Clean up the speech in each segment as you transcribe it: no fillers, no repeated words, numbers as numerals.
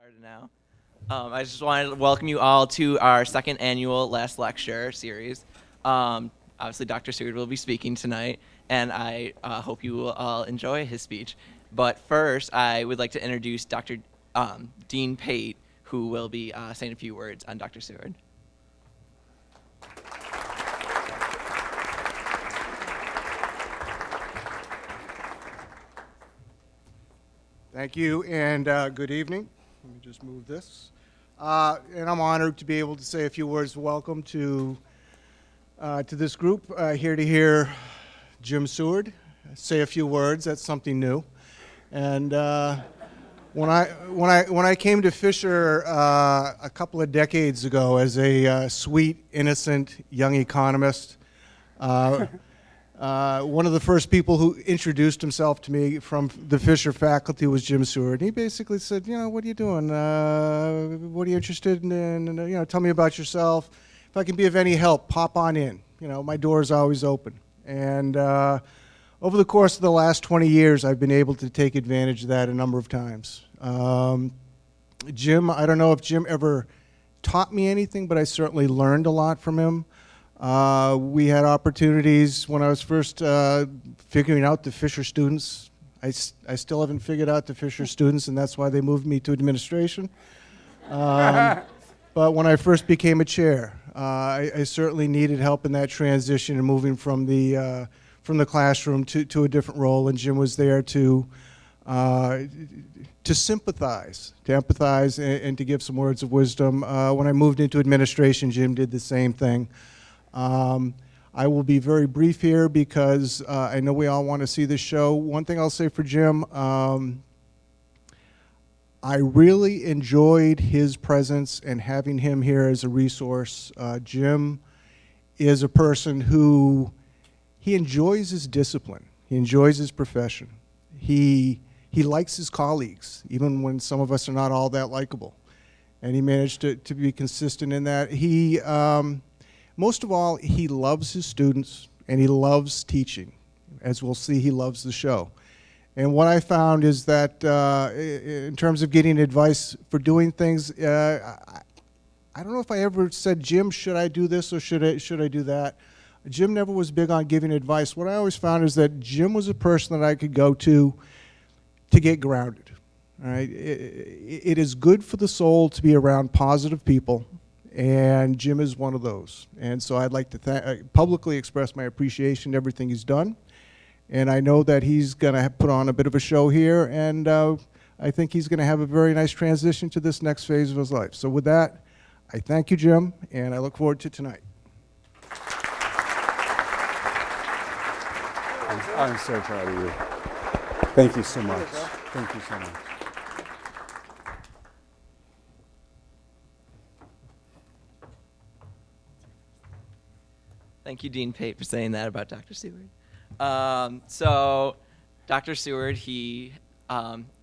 Started now. I just wanted to welcome you all to our second annual Last Lecture series. Obviously, Dr. Seward will be speaking tonight, and I hope you will all enjoy his speech. But first, I would like to introduce Dr. Dean Pate, who will be saying a few words on Dr. Seward. Thank you, and good evening. Let me just move this. And I'm honored to be able to say a few words of welcome to this group. Here to hear Jim Seward say a few words. That's something new. And when I came to Fisher a couple of decades ago as a sweet, innocent young economist, one of the first people who introduced himself to me from the Fisher faculty was Jim Seward. He basically said, what are you doing? What are you interested in? Tell me about yourself. If I can be of any help, pop on in. My door is always open. And over the course of the last 20 years, I've been able to take advantage of that a number of times. Jim, I don't know if Jim ever taught me anything, but I certainly learned a lot from him. We had opportunities when I was first figuring out the Fisher students. I still haven't figured out the Fisher students, and that's why they moved me to administration. But when I first became a chair, I certainly needed help in that transition and moving from the classroom to a different role, and Jim was there to sympathize, to empathize, and to give some words of wisdom. When I moved into administration, Jim did the same thing. I will be very brief here because I know we all want to see this show. One thing I'll say for Jim, I really enjoyed his presence and having him here as a resource. Jim is a person who, he enjoys his discipline. He enjoys his profession. He likes his colleagues, even when some of us are not all that likable. And he managed to be consistent in that. Most of all, he loves his students, and he loves teaching. As we'll see, he loves the show. And what I found is that in terms of getting advice for doing things, I don't know if I ever said, Jim, should I do this or should I do that? Jim never was big on giving advice. What I always found is that Jim was a person that I could go to get grounded. All right? It is good for the soul to be around positive people. And Jim is one of those. And so I'd like to publicly express my appreciation to everything he's done. And I know that he's going to put on a bit of a show here, and I think he's going to have a very nice transition to this next phase of his life. So with that, I thank you, Jim, and I look forward to tonight. I'm so proud of you. Thank you so much. Thank you so much. Thank you, Dean Pate, for saying that about Dr. Seward. So, Dr. Seward, he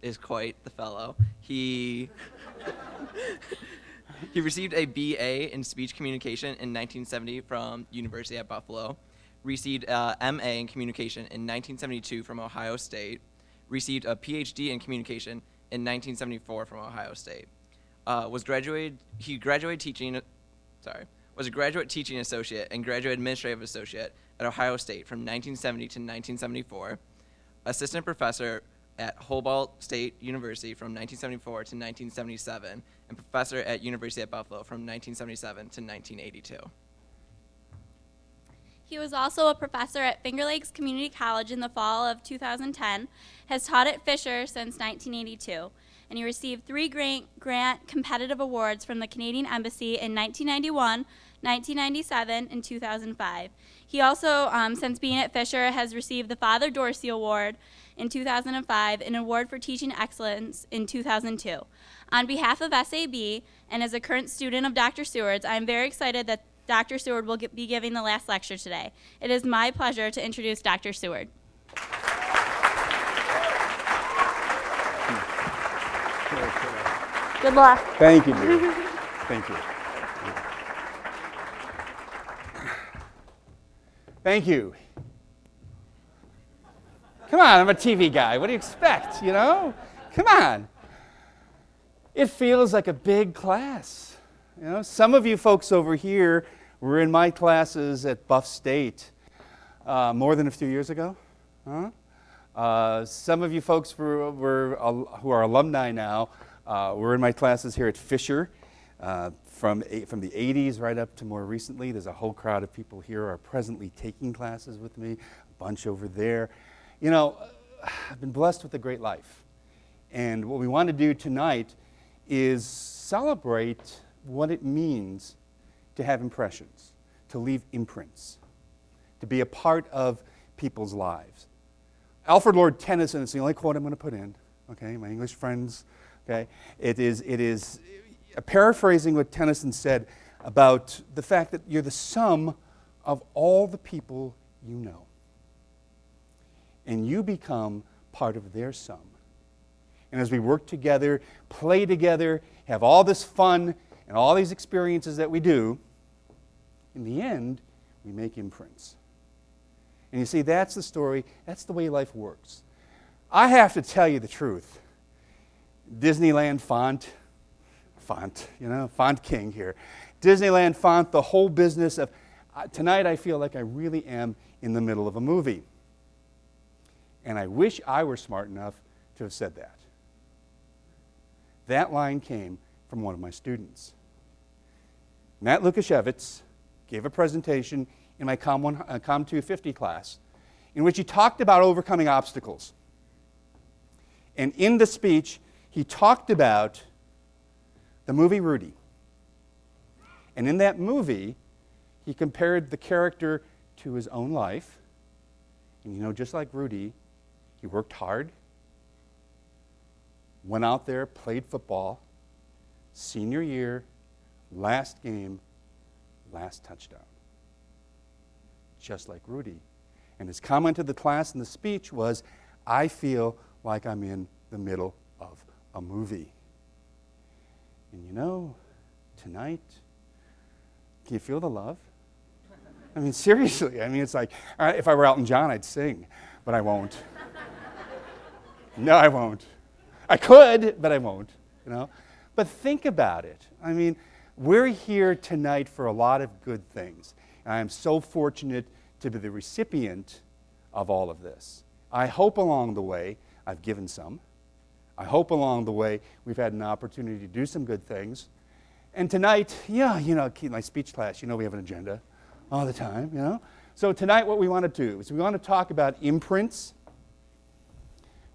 is quite the fellow. He received a BA in speech communication in 1970 from University at Buffalo, received a MA in communication in 1972 from Ohio State, received a PhD in communication in 1974 from Ohio State. Was a graduate teaching associate and graduate administrative associate at Ohio State from 1970 to 1974, assistant professor at Humboldt State University from 1974 to 1977, and professor at University at Buffalo from 1977 to 1982. He was also a professor at Finger Lakes Community College in the fall of 2010, has taught at Fisher since 1982, and he received 3 grant competitive awards from the Canadian Embassy in 1991, 1997, and 2005. He also, since being at Fisher, has received the Father Dorsey Award in 2005, an award for teaching excellence in 2002. On behalf of SAB, and as a current student of Dr. Seward's, I am very excited that Dr. Seward will be giving the last lecture today. It is my pleasure to introduce Dr. Seward. Good luck. Thank you, dear. Thank you. Thank you. Come on, I'm a TV guy. What do you expect, Come on. It feels like a big class. You know, some of you folks over here were in my classes at Buff State more than a few years ago. Huh? Some of you folks who are alumni now were in my classes here at Fisher from the 80s right up to more recently. There's a whole crowd of people here who are presently taking classes with me, a bunch over there. You know, I've been blessed with a great life. And what we want to do tonight is celebrate what it means to have impressions, to leave imprints, to be a part of people's lives. Alfred Lord Tennyson is the only quote I'm going to put in, okay, my English friends, okay? It is paraphrasing what Tennyson said about the fact that you're the sum of all the people you know. And you become part of their sum. And as we work together, play together, have all this fun and all these experiences that we do, in the end, we make imprints. And you see, that's the story, that's the way life works. I have to tell you the truth. Disneyland font, font king here. Disneyland font, the whole business of, tonight I feel like I really am in the middle of a movie. And I wish I were smart enough to have said that. That line came from one of my students. Matt Lukashevitz gave a presentation in my Com 250 class in which he talked about overcoming obstacles. And in the speech, he talked about the movie Rudy. And in that movie, he compared the character to his own life. And you know, just like Rudy, he worked hard, went out there, played football, senior year, last game, last touchdown. Just like Rudy. And his comment to the class in the speech was, I feel like I'm in the middle of a movie. And you know, tonight, can you feel the love? I mean, seriously. I mean, it's like, if I were Elton John, I'd sing, but I won't. No, I won't. I could, but I won't, you know. But think about it. I mean, we're here tonight for a lot of good things. And I am so fortunate to be the recipient of all of this. I hope along the way I've given some. I hope along the way we've had an opportunity to do some good things. And tonight, yeah, you know, my speech class, you know we have an agenda all the time, you know. So tonight what we want to do is we want to talk about imprints.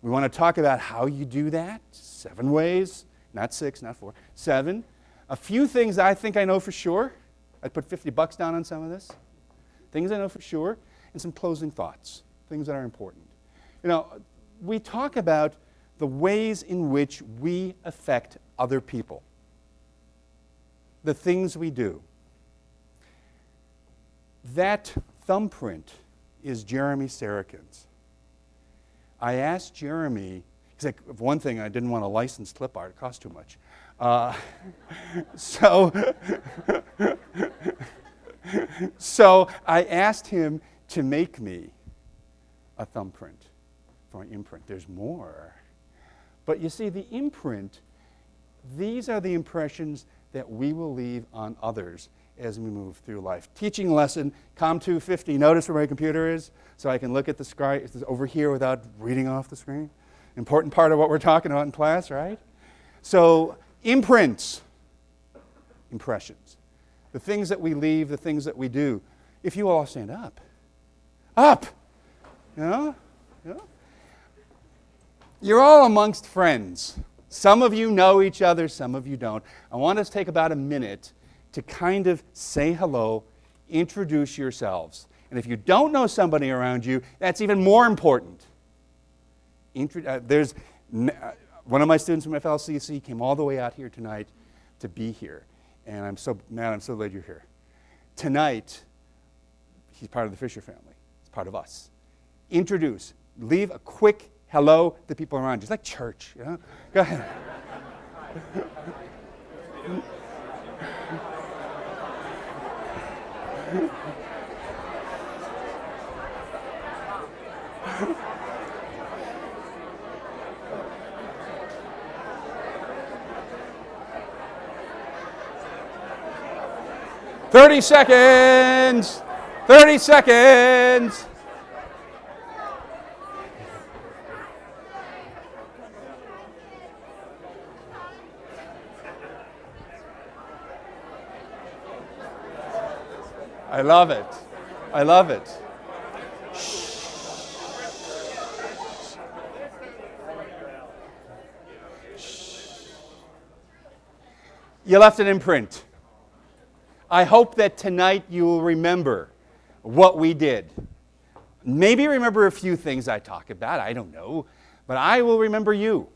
We want to talk about how you do that, 7 ways, not 6, not 4, 7. A few things I think I know for sure. I'd put $50 down on some of this. Things I know for sure, and some closing thoughts, things that are important. You know, we talk about the ways in which we affect other people, the things we do. That thumbprint is Jeremy Sarakin's. I asked Jeremy, he's like, one thing, I didn't want a licensed clip art, it cost too much. So I asked him to make me a thumbprint for an imprint. There's more. But you see, the imprint, these are the impressions that we will leave on others as we move through life. Teaching lesson, Com 250. Notice where my computer is so I can look at the screen over here without reading off the screen. Important part of what we're talking about in class, right? So imprints, impressions. The things that we leave, the things that we do. If you all stand up. Up! You know? You know? You're all amongst friends. Some of you know each other, some of you don't. I want us to take about a minute to kind of say hello, introduce yourselves. And if you don't know somebody around you, that's even more important. There's one of my students from FLCC came all the way out here tonight to be here. And I'm so glad you're here. Tonight, he's part of the Fisher family. He's part of us. Introduce. Leave a quick hello to people around you. It's like church, you know? Go ahead. 30 seconds. 30 seconds. I love it. I love it. You left an imprint. I hope that tonight you will remember what we did. Maybe remember a few things I talk about, I don't know. But I will remember you.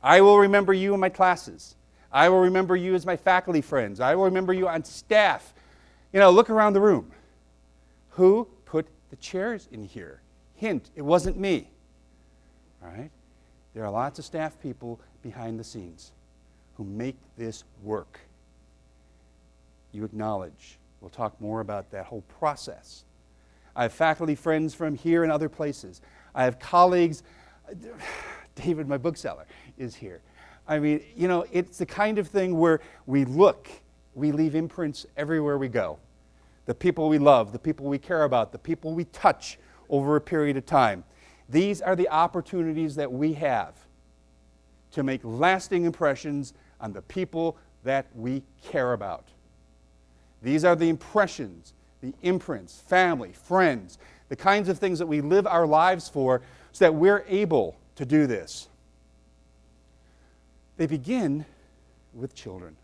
I will remember you in my classes. I will remember you as my faculty friends. I will remember you on staff. You know, look around the room. Who put the chairs in here? Hint, it wasn't me. All right? There are lots of staff people behind the scenes who make this work. You acknowledge. We'll talk more about that whole process. I have faculty friends from here and other places. I have colleagues. David, my bookseller, is here. I mean, you know, it's the kind of thing where we look, we leave imprints everywhere we go. The people we love, the people we care about, the people we touch over a period of time. These are the opportunities that we have to make lasting impressions on the people that we care about. These are the impressions, the imprints, family, friends, the kinds of things that we live our lives for so that we're able to do this. They begin with children.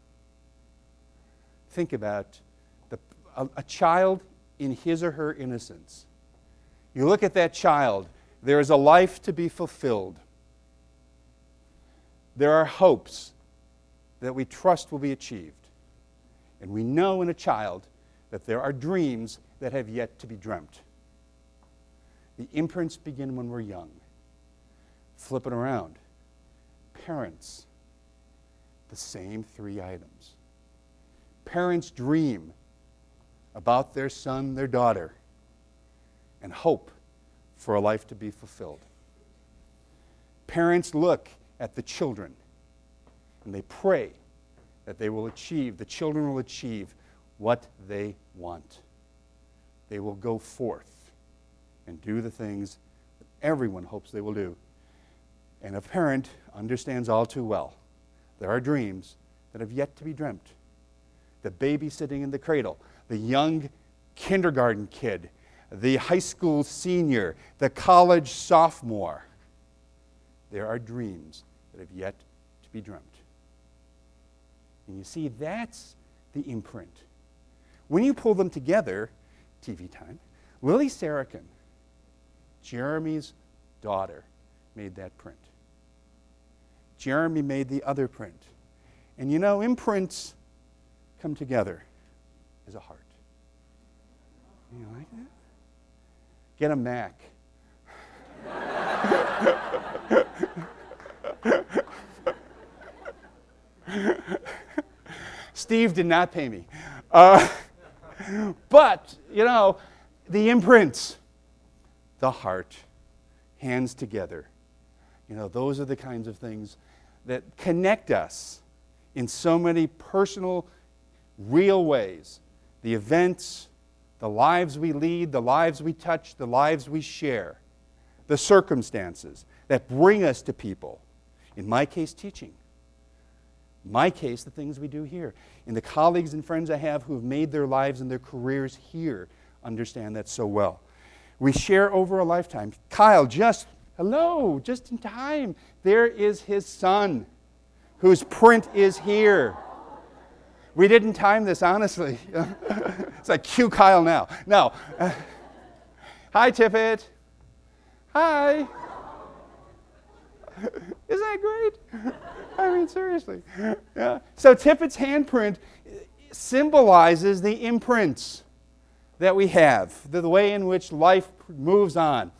Think about a child in his or her innocence. You look at that child, there is a life to be fulfilled. There are hopes that we trust will be achieved. And we know in a child that there are dreams that have yet to be dreamt. The imprints begin when we're young. Flip it around. Parents, the same three items. Parents dream about their son, their daughter, and hope for a life to be fulfilled. Parents look at the children and they pray that they will achieve, the children will achieve what they want. They will go forth and do the things that everyone hopes they will do. And a parent understands all too well there are dreams that have yet to be dreamt. The baby sitting in the cradle, the young kindergarten kid, the high school senior, the college sophomore. There are dreams that have yet to be dreamt. And you see, that's the imprint. When you pull them together, TV time, Lily Saracen, Jeremy's daughter, made that print. Jeremy made the other print. And you know, imprints come together as a heart. You like that? Get a Mac. Steve did not pay me. But, you know, the imprints, the heart, hands together. You know, those are the kinds of things that connect us in so many personal, real ways. The events, the lives we lead, the lives we touch, the lives we share, the circumstances that bring us to people. In my case, teaching. In my case, the things we do here. And the colleagues and friends I have who have made their lives and their careers here understand that so well. We share over a lifetime. Kyle, just in time. There is his son, whose print is here. We didn't time this, honestly. It's like, cue Kyle now. No. Hi, Tippett. Hi. Isn't that great? I mean, seriously. Yeah. So Tippett's handprint symbolizes the imprints that we have, the way in which life moves on.